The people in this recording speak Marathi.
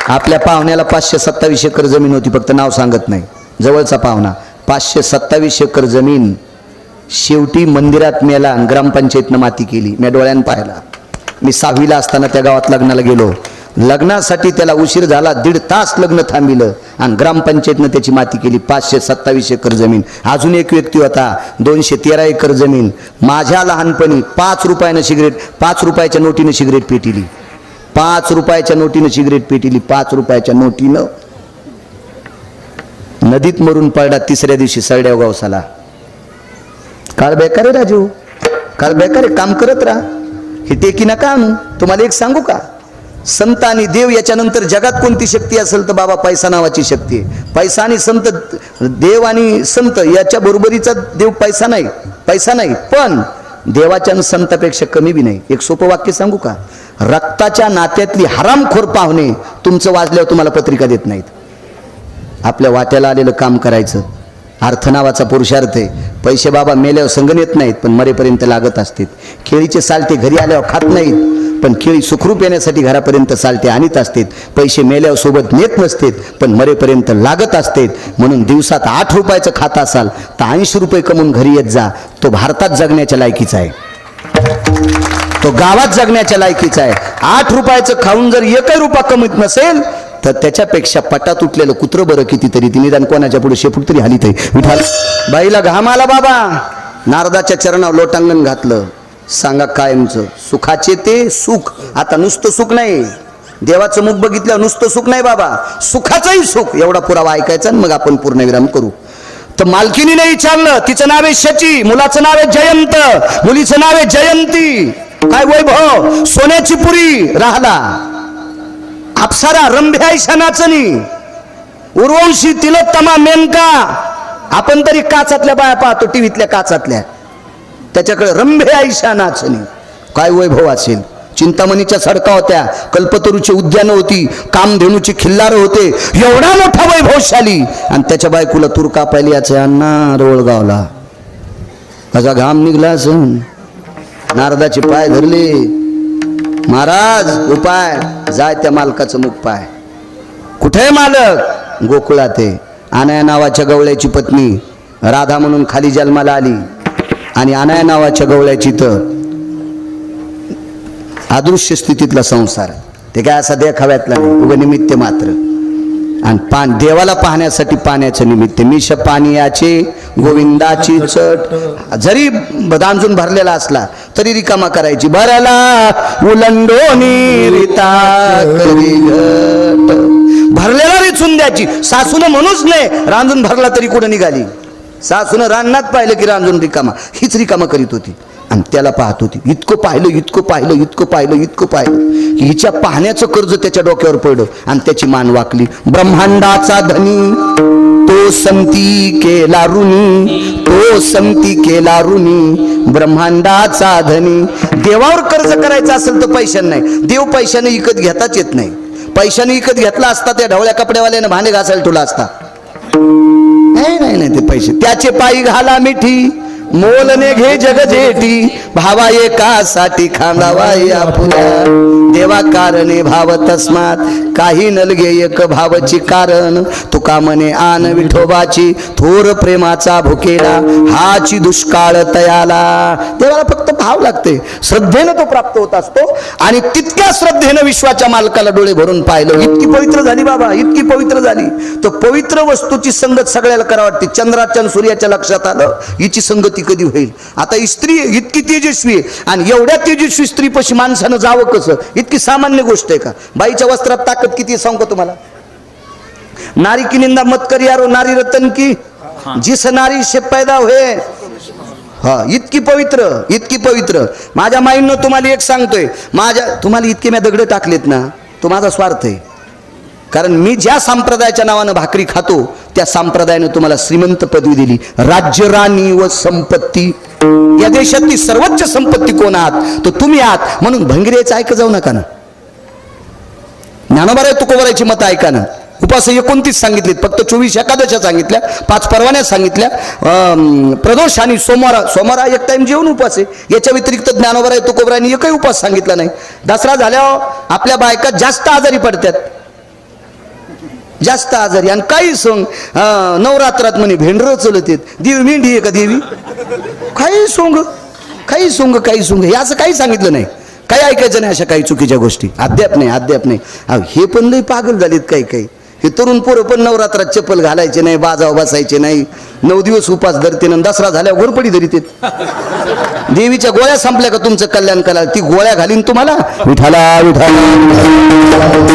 आपल्या पाहुण्याला 527 एकर जमीन होती, फक्त नाव सांगत नाही. जवळचा पाहुणा 527 एकर जमीन शेवटी मंदिरात मेला आणि ग्रामपंचायतनं माती केली. मी डोळ्यानं पाहिला. मी 6वीला असताना त्या गावात लग्नाला गेलो. लग्नासाठी त्याला उशीर झाला, 1.5 तास लग्न थांबिलं आणि ग्रामपंचायतनं त्याची माती केली. 527 एकर जमीन. अजून एक व्यक्ती होता 213 एकर जमीन. माझ्या लहानपणी 5 रुपयानं सिगरेट, 5 रुपयाच्या नोटीनं सिगरेट पेटिली. 5 रुपयाच्या नोटीनं सिगरेट पेटिली. 5 रुपयाच्या नोटीनं नदीत मरून पडला. 3ऱ्या दिवशी सळड्याव गावसाला. काळ बेकार आहे राजू, काळ बेकार आहे. काम करत राहा. हे टेकी नका आणू. तुम्हाला एक सांगू का, संत आणि देव याच्यानंतर जगात कोणती शक्ती असेल तर बाबा पैसा नावाची शक्ती आहे. पैसा आणि संत, देव आणि संत याच्या बरोबरीचा देव पैसा नाही, पैसा नाही. पण देवाच्या संतापेक्षा कमी बी नाही. एक सोपं वाक्य सांगू का, रक्ताच्या नात्यातली हरामखोर पाहुणे तुमचं वाजल्यावर तुम्हाला पत्रिका देत नाहीत. आपल्या वाट्याला आलेलं काम करायचं. अर्थ नावाचा पुरुषार्थ आहे. पैसे बाबा मेल्यावर संग नेत नाहीत, पण मरेपर्यंत लागत असतात. केळीचे सालटे घरी आल्यावर खात नाहीत, पण केळी सुखरूप येण्यासाठी घरापर्यंत सालटे आणत असतात. पैसे मेल्यावर सोबत नेत नसतात, पण मरेपर्यंत लागत असतात. म्हणून दिवसात 8 रुपयाचं खात असाल तर 80 रुपये कमवून घरी येत जा. तो भारतात जगण्याच्या लायकीचा आहे, तो गावात जगण्याच्या लायकीचा आहे. 8 रुपयाचं खाऊन जर 1 रुपया कमवत नसेल तर त्याच्यापेक्षा पटात उठलेलं कुत्रं बरं कितीतरी. ती निदान कोणाच्या पुढे शेपूट तरी हालीत आहे. विठाल बाईला घाम आला बाबा, नारदाच्या चरणावर लोटांगण घातलं. सांगा कायमचं सुखाचे ते सुख. आता नुसतं सुख नाही, देवाचं मुख बघितलं नुसतं सुख नाही बाबा, सुखाचंही सुख. एवढा पुरावा ऐकायचा आणि मग आपण पूर्णविराम करू. तर मालकीनीने विचारलं, तिचं नाव आहे शची, मुलाचं नाव आहे जयंत, मुलीचं नाव आहे जयंती. काय वैभव, सोन्याची पुरी राहला. अप्सरा रंभे आयशा नाचणी, उर्वंशी तिलोत्तमा मेनका. आपण तरी काचातल्या बाया पाहतो, टीव्हीतल्या काचातल्या. त्याच्याकडे रंभे आयशा नाचणी. काय वैभव असेल. चिंतामणीच्या सडका होत्या, कल्पतरूची उद्यानं होती, कामधेनूची खिल्लार होते. एवढा मोठा वैभवशाली. आणि त्याच्या बायकोला तूर कापायला याचे अण्णा रोळगावला. कसा घाम निघला असून नारदाचे पाय धरले. महाराज उपाय, जाय त्या मालकाचं मुख पाय. कुठे मालक? गोकुळात आहे. अनाया नावाच्या गवळ्याची पत्नी राधा म्हणून खाली जन्माला आली आणि अनाया नावाच्या गवळ्याची तर अदृश्य स्थितीतला संसार. ते काय असा देखाव्यातला नाही, उगा निमित्त मात्र. आणि देवाला पाहण्यासाठी पाण्याचं निमित्त. मिश पानियाचे गोविंदाची चट. जरी दांजून भरलेला असला तरी रिकामा करायची. भरला उलंडोनी रिता करी घट. भरलेला रिचून द्यायची. सासून म्हणूच नाही, रांजून भरला तरी कुठं निघाली. सासून रानात पाहिलं की रांजून रिकामा, हीच रिकामा करीत होती. आणि त्याला पाहत होती. इतकं पाहिलं, इतकं पाहिलं, इतकं पाहिलं, इतकं पाहिलं की हिच्या पाहण्याचं कर्ज त्याच्या डोक्यावर पडलं आणि त्याची मान वाकली. ब्रह्मांडाचा धनी तो संती केला ऋणी, तो संती केला ऋणी. ब्रह्मांडाचा धनी. देवावर कर्ज करायचं असेल तर पैशाने नाही. देव पैशाने विकत घेताच येत नाही. पैशाने विकत घेतला असता त्या ढवळ्या कपड्यावाल्याने भांडे घासायला तुला असता. नाही नाही नाही, ते पैसे त्याचे पायी घाला मिठी, मोलने घे जग जेठी. भावा एकासाठी खांदावा आपुल्या, देवा कारणे भाव तस्मात काही नलगे एक भावची कारण. तुका म्हणे आन विठोबाची थोर प्रेमाचा भुकेला, हाची दुष्काळ तयाला. देवाला फक्त भाव लागते, श्रद्धेनं तो प्राप्त होत असतो. आणि तितक्या श्रद्धेनं विश्वाच्या मालकाला डोळे भरून पाहिलं. इतकी पवित्र झाली बाबा, इतकी पवित्र झाली. तो पवित्र वस्तूची संगत सगळ्याला करा वाटते. चंद्राच्या आणि सूर्याच्या लक्षात आलं हिची संगती कधी होईल. आता ही स्त्री इतकी तेजस्वी आणि एवढ्या तेजस्वी स्त्रीपाशी माणसानं जावं कसं, इतकी सामान्य गोष्ट आहे का? बाईच्या वस्त्रात ताकद किती सांगू का तुम्हाला. नारी की निंदा मत कर यारो, नारी रतन की जिस नारी से पैदा होए. हा, इतकी पवित्र, इतकी पवित्र. माझ्या माईंनो तुम्हाला एक सांगतोय, तुम्हाला इतके मी दगड टाकलेत ना, तो माझा स्वार्थ आहे. कारण मी ज्या संप्रदायाच्या नावानं भाकरी खातो त्या संप्रदायाने तुम्हाला श्रीमंत पदवी दिली, राज्य, राणी व संपत्ती. या देशातली सर्वोच्च संपत्ती कोण आहात तर तुम्ही आहात. म्हणून भंगीरेचं ऐक जाऊ नका ना. ज्ञानोबा तुकोबारायची मतं ऐका ना. उपास 29 सांगितलीत, फक्त 24 एकादशा सांगितल्या, 5 परवान्या सांगितल्या. प्रदोष आणि सोमवार एक टाइम जेवण उपास आहे. याच्या व्यतिरिक्त ज्ञानोबा तुकोबारायांनी एकही उपास सांगितला नाही. दसरा झाल्यावर आपल्या बायका जास्त आजारी पडतात. जास्त आजारी आणि काही सोंग नवरात्रात म्हणे भेंडर चलत येत देवी मेंढी आहे का देवी काही सोंग काही सोंग काही सोंग हे असं काही सांगितलं नाही काही ऐकायचं नाही अशा काही चुकीच्या गोष्टी अद्याप नाही हे पण लई पागल झालेत काही काही हे तरुण पोरं पण नवरात्रात चप्पल घालायचे नाही बाजाव बसायचे नाही 9 दिवस उपास धरते ना दसरा झाल्यावर घोरपडी धरीत देवीच्या गोळ्या संपल्या का तुमचं कल्याण कराल ती गोळ्या घालीन तुम्हाला विठाला विठाला